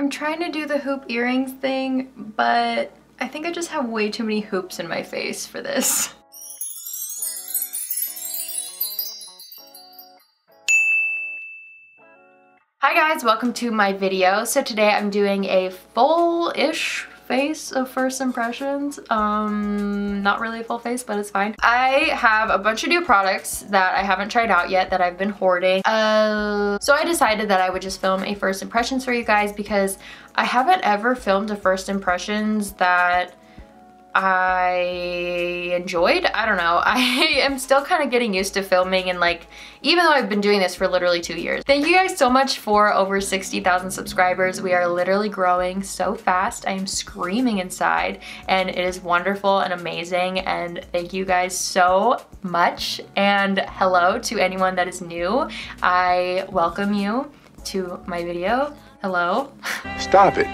I'm trying to do the hoop earrings thing, but I think I just have way too many hoops in my face for this. Hi guys, welcome to my video. So today I'm doing a full-ish face of first impressions. Not really a full face, but it's fine. I have a bunch of new products that I haven't tried out yet that I've been hoarding. So I decided that I would just film a first impressions for you guys because I haven't ever filmed a first impressions that I enjoyed. I don't know. I am still kind of getting used to filming, and like, even though I've been doing this for literally 2 years. Thank you guys so much for over 60,000 subscribers. We are literally growing so fast. I am screaming inside, and it is wonderful and amazing, and thank you guys so much. And hello to anyone that is new. I welcome you to my video. Hello. Stop it.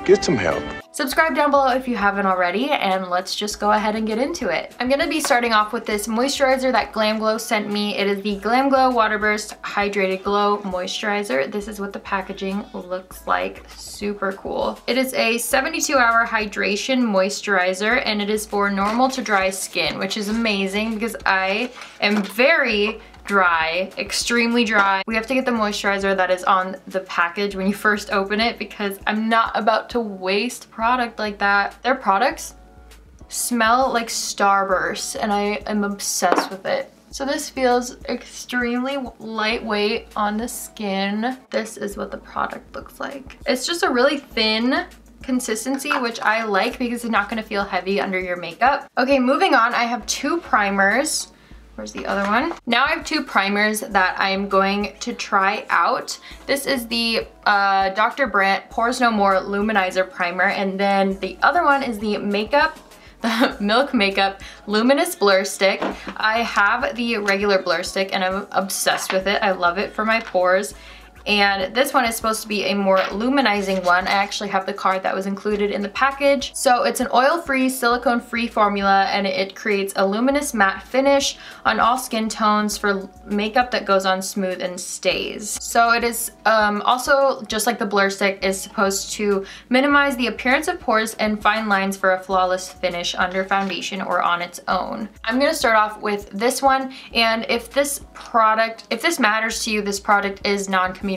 Get some help. Subscribe down below if you haven't already, and let's just go ahead and get into it. I'm gonna be starting off with this moisturizer that Glam Glow sent me. It is the Glam Glow Waterburst Hydrated Glow Moisturizer. This is what the packaging looks like. Super cool. It is a 72-hour hydration moisturizer, and it is for normal to dry skin, which is amazing because I am very dry, extremely dry. We have to get the moisturizer that is on the package when you first open it because I'm not about to waste product like that. Their products smell like Starburst, and I am obsessed with it. So this feels extremely lightweight on the skin. This is what the product looks like. It's just a really thin consistency, which I like because it's not gonna feel heavy under your makeup. Okay, moving on, I have two primers. Where's the other one? Now I have two primers that I'm going to try out. This is the Dr. Brandt Pores No More Luminizer Primer, and then the other one is the Milk Makeup Luminous Blur Stick. I have the regular blur stick and I'm obsessed with it. I love it for my pores. And this one is supposed to be a more luminizing one. I actually have the card that was included in the package. So it's an oil-free, silicone-free formula, and it creates a luminous matte finish on all skin tones for makeup that goes on smooth and stays. So it is also, just like the blur stick, is supposed to minimize the appearance of pores and fine lines for a flawless finish under foundation or on its own. I'm gonna start off with this one, and if this matters to you, this product is non-comedogenic,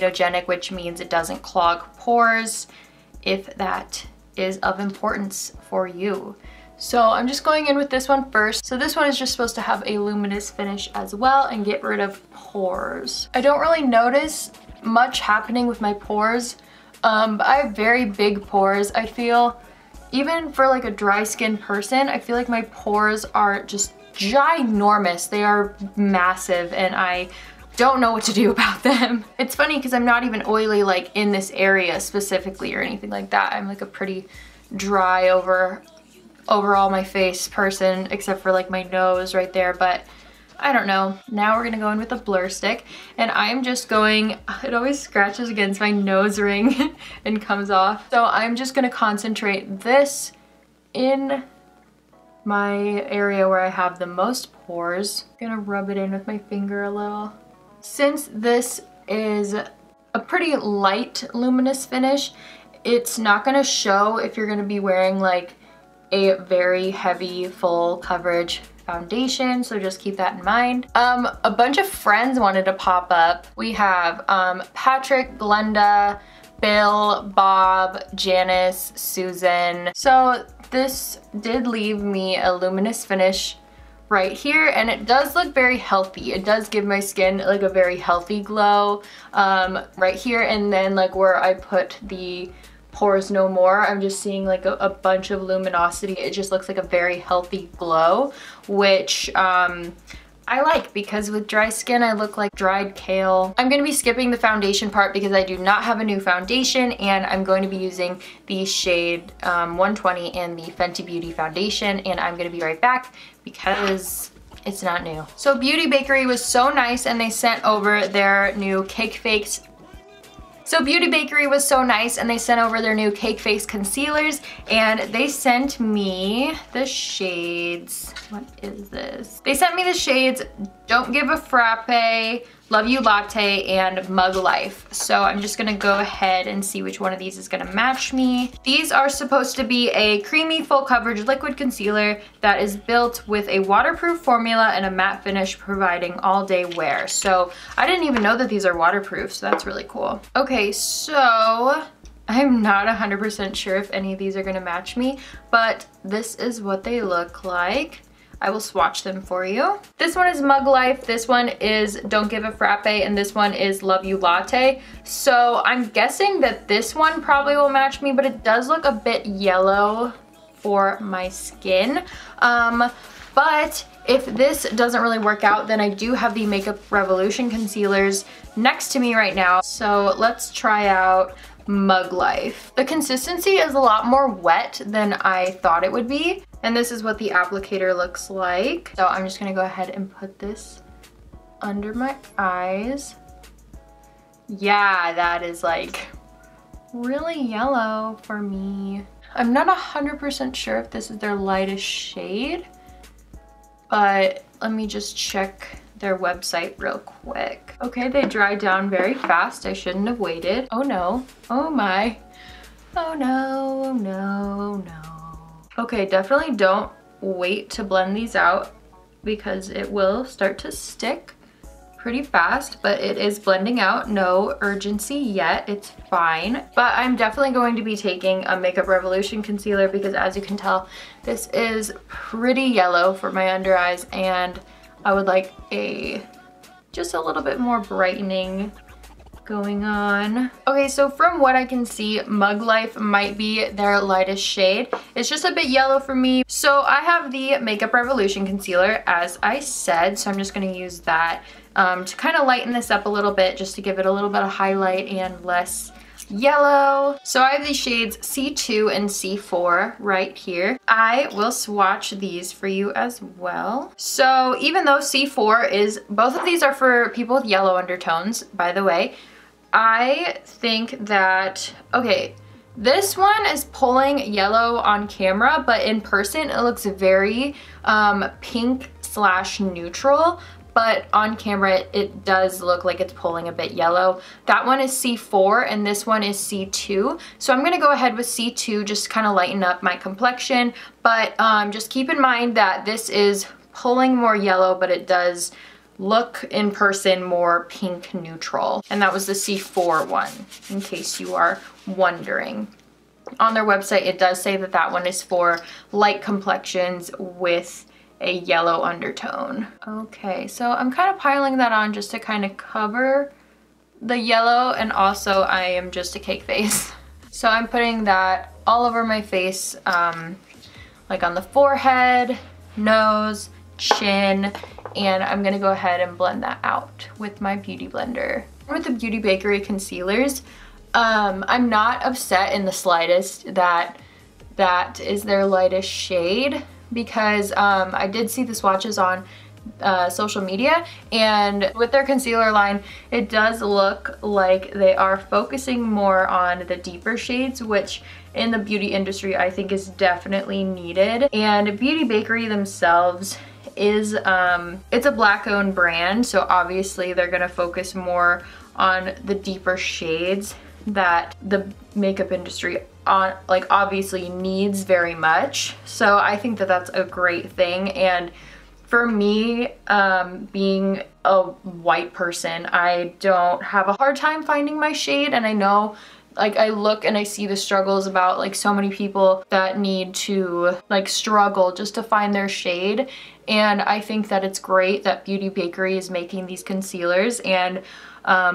which means it doesn't clog pores, if that is of importance for you. So I'm just going in with this one first. So this one is just supposed to have a luminous finish as well and get rid of pores. I don't really notice much happening with my pores, but I have very big pores. I feel, even for like a dry skin person, I feel like my pores are just ginormous. They are massive, and I don't know what to do about them. It's funny because I'm not even oily like in this area specifically or anything like that. I'm like a pretty dry overall my face person, except for like my nose right there, but I don't know. Now we're gonna go in with a blur stick, and I'm just going, it always scratches against my nose ring and comes off. So I'm just gonna concentrate this in my area where I have the most pores. I'm gonna rub it in with my finger a little. Since this is a pretty light luminous finish, it's not gonna show if you're gonna be wearing like a very heavy full coverage foundation, so just keep that in mind. A bunch of friends wanted to pop up. We have Patrick, Glenda, Bill, Bob, Janice, Susan. So this did leave me a luminous finish right here, and it does look very healthy. It does give my skin like a very healthy glow right here, and then like where I put the Pores No More, I'm just seeing like a bunch of luminosity. It just looks like a very healthy glow, which I like, because with dry skin I look like dried kale. I'm going to be skipping the foundation part because I do not have a new foundation, and I'm going to be using the shade 120 in the Fenty Beauty foundation, and I'm going to be right back because it's not new. So Beauty Bakerie was so nice, and they sent over their new Cake Fakes. Beauty Bakerie was so nice, and they sent over their new Cake Face concealers, and they sent me the shades. What is this? They sent me the shades Don't Give a Frappe, Love You Latte and Mug Life. So I'm just gonna go ahead and see which one of these is gonna match me. These are supposed to be a creamy full coverage liquid concealer that is built with a waterproof formula and a matte finish providing all day wear. So I didn't even know that these are waterproof, so that's really cool. Okay, so I'm not 100% sure if any of these are gonna match me, but this is what they look like. I will swatch them for you. This one is Mug Life, this one is Don't Give a Frappe, and this one is Love You Latte. So I'm guessing that this one probably will match me, but it does look a bit yellow for my skin. But if this doesn't really work out, then I do have the Makeup Revolution concealers next to me right now. So let's try out Mug Life. The consistency is a lot more wet than I thought it would be. And this is what the applicator looks like. So I'm just gonna go ahead and put this under my eyes. Yeah, that is like really yellow for me. I'm not 100% sure if this is their lightest shade, but let me just check their website real quick. Okay, they dried down very fast. I shouldn't have waited. Oh no, oh my. Oh no, oh no, oh no. Okay, definitely don't wait to blend these out because it will start to stick pretty fast, but it is blending out. No urgency yet, it's fine. But I'm definitely going to be taking a Makeup Revolution concealer because as you can tell, this is pretty yellow for my under eyes and I would like just a little bit more brightening going on. Okay, so from what I can see, Mug Life might be their lightest shade. It's just a bit yellow for me. So I have the Makeup Revolution concealer, as I said, so I'm just gonna use that to kind of lighten this up a little bit, just to give it a little bit of highlight and less yellow. So I have these shades C2 and C4 right here. I will swatch these for you as well. So even though C4 is, both of these are for people with yellow undertones, by the way, I think that, okay, this one is pulling yellow on camera, but in person it looks very pink / neutral. But on camera, it does look like it's pulling a bit yellow. That one is C4 and this one is C2. So I'm gonna go ahead with C2, just kind of lighten up my complexion. But just keep in mind that this is pulling more yellow, but it does look in person more pink neutral. And that was the C4 one, in case you are wondering. On their website, it does say that that one is for light complexions with a yellow undertone. Okay, so I'm kind of piling that on just to kind of cover the yellow, and also I am just a cake face. So I'm putting that all over my face, like on the forehead, nose, chin, and I'm gonna go ahead and blend that out with my beauty blender. With the Beauty Bakerie concealers, I'm not upset in the slightest that that is their lightest shade, because I did see the swatches on social media, and with their concealer line, it does look like they are focusing more on the deeper shades, which in the beauty industry I think is definitely needed. And Beauty Bakerie themselves is, it's a Black-owned brand, so obviously they're gonna focus more on the deeper shades that the makeup industry obviously needs very much. So I think that that's a great thing. And for me, being a white person, I don't have a hard time finding my shade, and I know, like, I look and I see the struggles about like so many people that need to like struggle just to find their shade. And I think that it's great that Beauty Bakerie is making these concealers and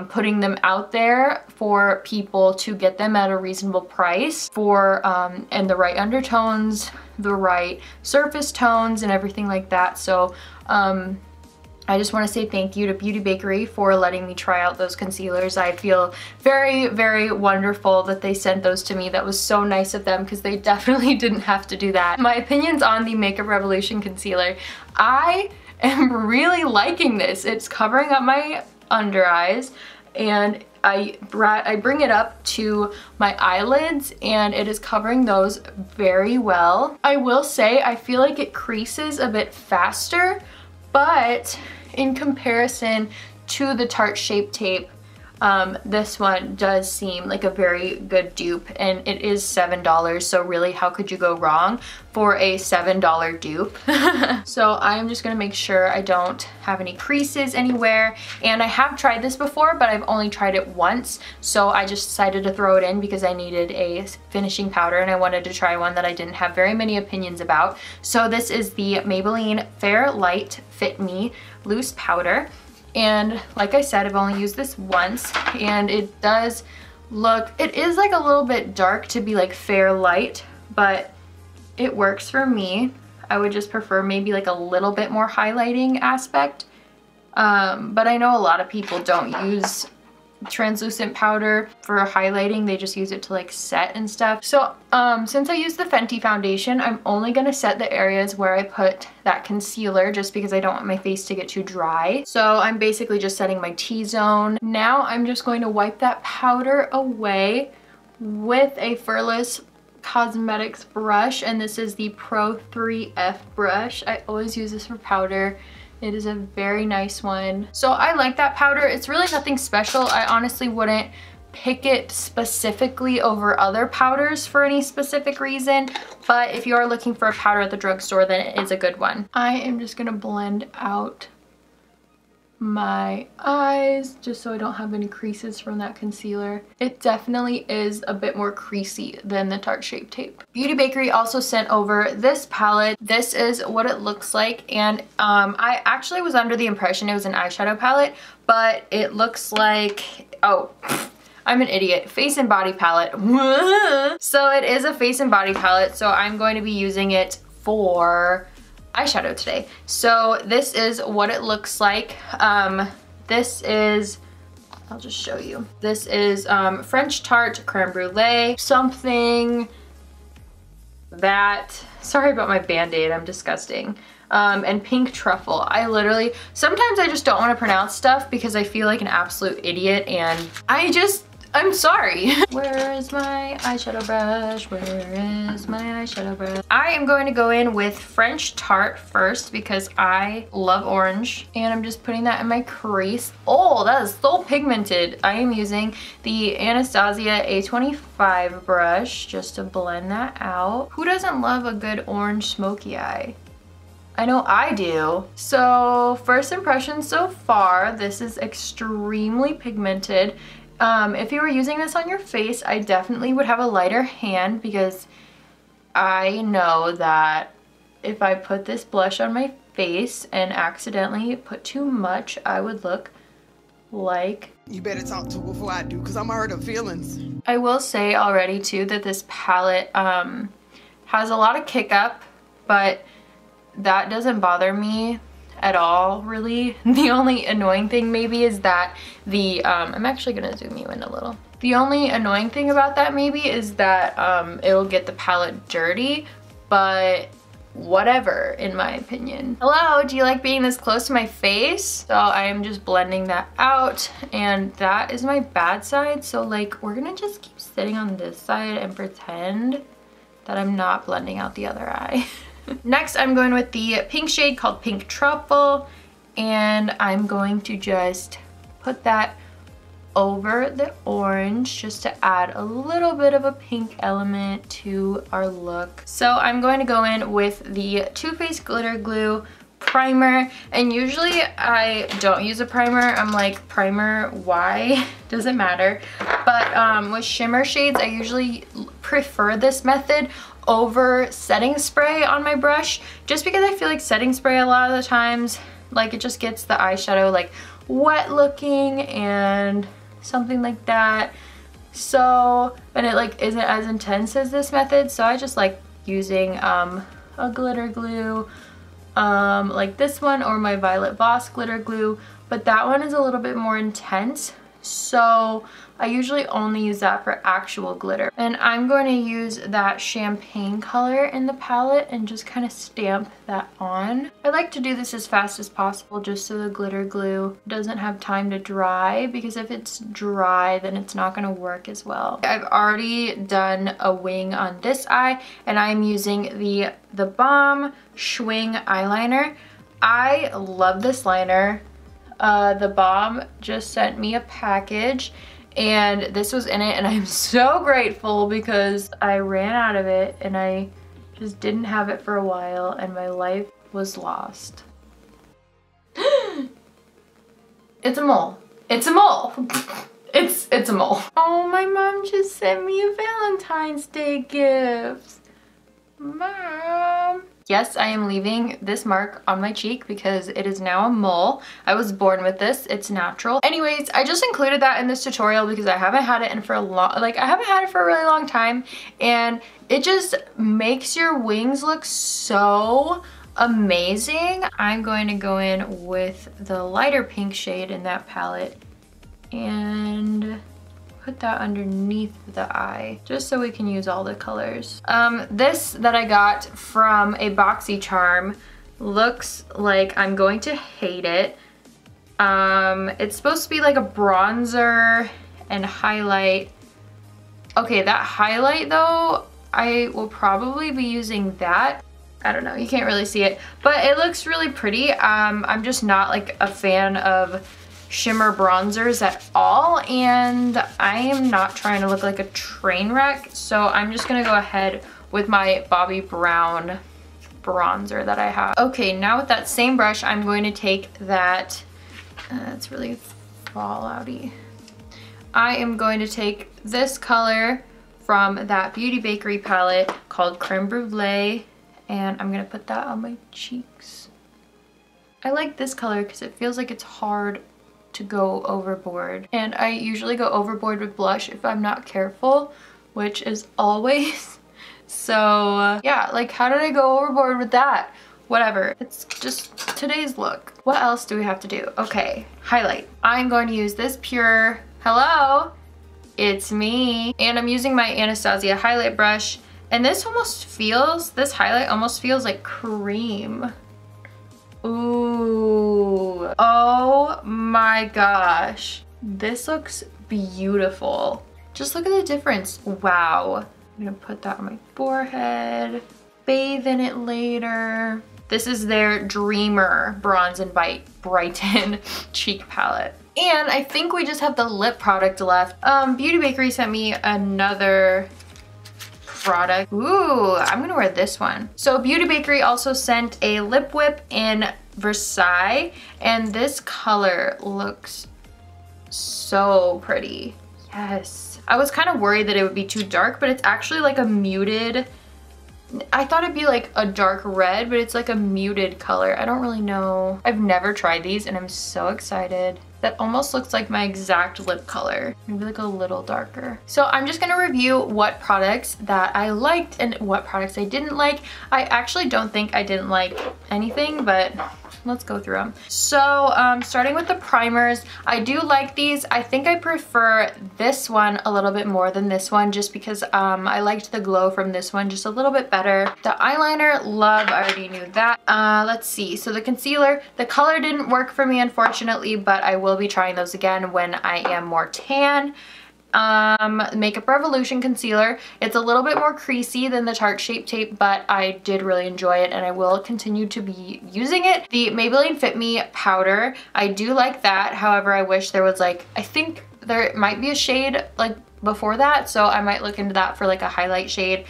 putting them out there for people to get them at a reasonable price for and the right undertones, the right surface tones, and everything like that. So I just want to say thank you to Beauty Bakerie for letting me try out those concealers. I feel very, very wonderful that they sent those to me. That was so nice of them, because they definitely didn't have to do that. My opinions on the Makeup Revolution concealer: I am really liking this. It's covering up my under eyes, and I bring it up to my eyelids, and it is covering those very well. I will say I feel like it creases a bit faster, but in comparison to the Tarte Shape Tape, this one does seem like a very good dupe, and it is $7, so really how could you go wrong for a $7 dupe? So I'm just gonna make sure I don't have any creases anywhere, and I have tried this before, but I've only tried it once, so I just decided to throw it in because I needed a finishing powder and I wanted to try one that I didn't have very many opinions about. So this is the Maybelline Fair Light Fit Me Loose Powder. And like I said, I've only used this once, and it does look, it is like a little bit dark to be like fair light, but it works for me. I would just prefer maybe like a little bit more highlighting aspect. But I know a lot of people don't use translucent powder for highlighting, they just use it to like set and stuff. So since I use the Fenty foundation, I'm only gonna set the areas where I put that concealer just because I don't want my face to get too dry. So I'm basically just setting my T-zone. Now I'm just going to wipe that powder away with a Furless Cosmetics brush, and this is the Pro 3F brush. I always use this for powder. It is a very nice one. So I like that powder. It's really nothing special. I honestly wouldn't pick it specifically over other powders for any specific reason, but if you are looking for a powder at the drugstore, then it is a good one. I am just gonna blend out my eyes just so I don't have any creases from that concealer. It definitely is a bit more creasy than the Tarte Shape Tape. Beauty Bakerie also sent over this palette. This is what it looks like, and I actually was under the impression it was an eyeshadow palette, but it looks like, oh, I'm an idiot. Face and body palette. So it is a face and body palette, so I'm going to be using it for eyeshadow today. So this is what it looks like. This is, I'll just show you. This is French Tarte Creme Brulee, something that, sorry about my band-aid, I'm disgusting. And Pink Truffle. I literally, sometimes I just don't want to pronounce stuff because I feel like an absolute idiot, and I'm sorry. Where is my eyeshadow brush? Where is my eyeshadow brush? I am going to go in with French Tarte first because I love orange, and I'm just putting that in my crease. Oh, that is so pigmented. I am using the Anastasia A25 brush just to blend that out. Who doesn't love a good orange smoky eye? I know I do. So first impression so far, this is extremely pigmented. If you were using this on your face, I definitely would have a lighter hand because I know that if I put this blush on my face and accidentally put too much, I would look like... You better talk to her before I do, because I'm hurt her feelings. I will say already too that this palette has a lot of kick up, but that doesn't bother me at all, really. The only annoying thing maybe is that the I'm actually gonna zoom you in a little. The only annoying thing about that maybe is that it'll get the palette dirty, but whatever, in my opinion. Hello, do you like being this close to my face? So I'm just blending that out, and that is my bad side, so like we're gonna just keep sitting on this side and pretend that I'm not blending out the other eye. Next, I'm going with the pink shade called Pink Truffle, and I'm going to just put that over the orange just to add a little bit of a pink element to our look. So I'm going to go in with the Too Faced Glitter Glue primer, and usually I don't use a primer. I'm like, primer, why? Doesn't matter. But with shimmer shades, I usually prefer this method over setting spray on my brush, just because I feel like setting spray a lot of the times, like it just gets the eyeshadow like wet looking and something like that. So, and it like isn't as intense as this method, so I just like using a glitter glue like this one, or my Violet Voss glitter glue, but that one is a little bit more intense, so I usually only use that for actual glitter. And I'm going to use that champagne color in the palette and just kind of stamp that on. I like to do this as fast as possible just so the glitter glue doesn't have time to dry, because if it's dry then it's not going to work as well. I've already done a wing on this eye, and I'm using the Balm Schwing eyeliner. I love this liner. The Balm just sent me a package and this was in it, and I'm so grateful because I ran out of it and I just didn't have it for a while and my life was lost. It's a mole. It's a mole. It's a mole. Oh, my mom just sent me a Valentine's Day gift. Mom. Yes, I am leaving this mark on my cheek because it is now a mole. I was born with this. It's natural. Anyways, I just included that in this tutorial because I haven't had it in for a really long time, and it just makes your wings look so amazing. I'm going to go in with the lighter pink shade in that palette and put that underneath the eye just so we can use all the colors. This that I got from a BoxyCharm looks like I'm going to hate it. It's supposed to be like a bronzer and highlight. Okay, that highlight though, I will probably be using that. I don't know, you can't really see it, but it looks really pretty. I'm just not like a fan of shimmer bronzers at all, and I am not trying to look like a train wreck, so I'm just gonna go ahead with my Bobbi Brown bronzer that I have. Okay, now with that same brush, I'm going to take that, it's really fallouty. I am going to take this color from that Beauty Bakerie palette called Creme Brulee, and I'm gonna put that on my cheeks. I like this color because it feels like it's hard to go overboard, and I usually go overboard with blush if I'm not careful, which is always. So yeah, like how did I go overboard with that? Whatever, it's just today's look. What else do we have to do? Okay, highlight. I'm going to use this pure, hello, it's me, and I'm using my Anastasia highlight brush, and this highlight almost feels like cream. Ooh, oh my gosh. This looks beautiful. Just look at the difference. Wow. I'm gonna put that on my forehead, bathe in it later. This is their Dreamer Bronze and Brighten cheek palette. And I think we just have the lip product left. Beauty Bakerie sent me another product. Ooh, I'm gonna wear this one. So Beauty Bakerie also sent a lip whip in Versailles, and this color looks so pretty. Yes. I was kind of worried that it would be too dark, but it's actually like a muted, I thought it'd be like a dark red, but it's like a muted color. I don't really know. I've never tried these and I'm so excited. That almost looks like my exact lip color. Maybe like a little darker. So I'm just gonna review what products that I liked and what products I didn't like. I actually don't think I didn't like anything, but let's go through them. So starting with the primers, I do like these. I think I prefer this one a little bit more than this one just because I liked the glow from this one just a little bit better. The eyeliner, love, I already knew that. Let's see, so the concealer, the color didn't work for me unfortunately, but I will be trying those again when I am more tan. Makeup Revolution concealer. It's a little bit more creasy than the Tarte Shape Tape, but I did really enjoy it and I will continue to be using it. The Maybelline Fit Me powder, I do like that. However, I wish there was like, I think there might be a shade like before that, so I might look into that for like a highlight shade.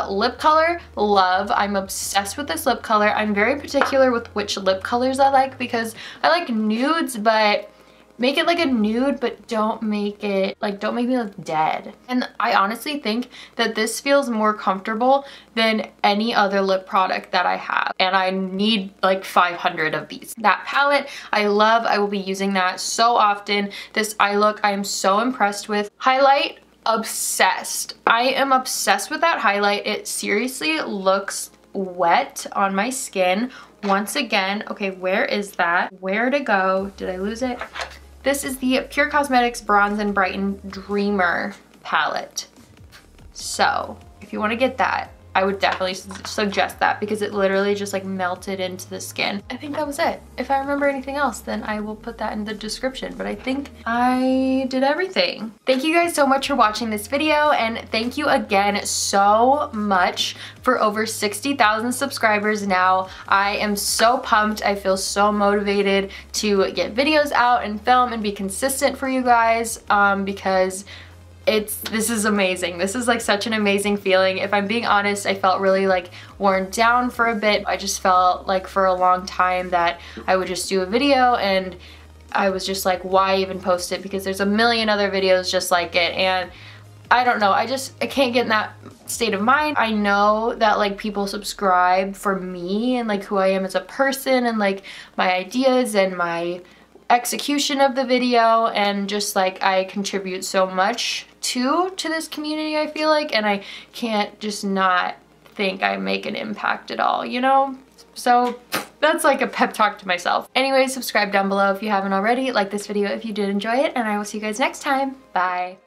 Lip color, love. I'm obsessed with this lip color. I'm very particular with which lip colors I like because I like nudes, but make it like a nude, but don't make it like, don't make me look dead. And I honestly think that this feels more comfortable than any other lip product that I have. And I need like 500 of these. That palette, I love. I will be using that so often. This eye look, I am so impressed with. Highlight, obsessed. I am obsessed with that highlight. It seriously looks wet on my skin. Once again, okay, where is that? Where to go? Did I lose it? This is the Pure Cosmetics Bronze and Brighten Dreamer palette. So if you want to get that, I would definitely suggest that because it literally just like melted into the skin. I think that was it. If I remember anything else, then I will put that in the description, but I think I did everything. Thank you guys so much for watching this video, and thank you again so much for over 60,000 subscribers now. I am so pumped. I feel so motivated to get videos out and film and be consistent for you guys because this is amazing. This is like such an amazing feeling. If I'm being honest, I felt really like worn down for a bit. I just felt like for a long time that I would just do a video and I was just like, why even post it? Because there's a million other videos just like it, and I don't know, I can't get in that state of mind. I know that like people subscribe for me and like who I am as a person and like my ideas and my execution of the video, and just like I contribute so much to this community, I feel like, and I can't just not think I make an impact at all, you know? So that's like a pep talk to myself. Anyway, subscribe down below if you haven't already, like this video if you did enjoy it, and I will see you guys next time. Bye.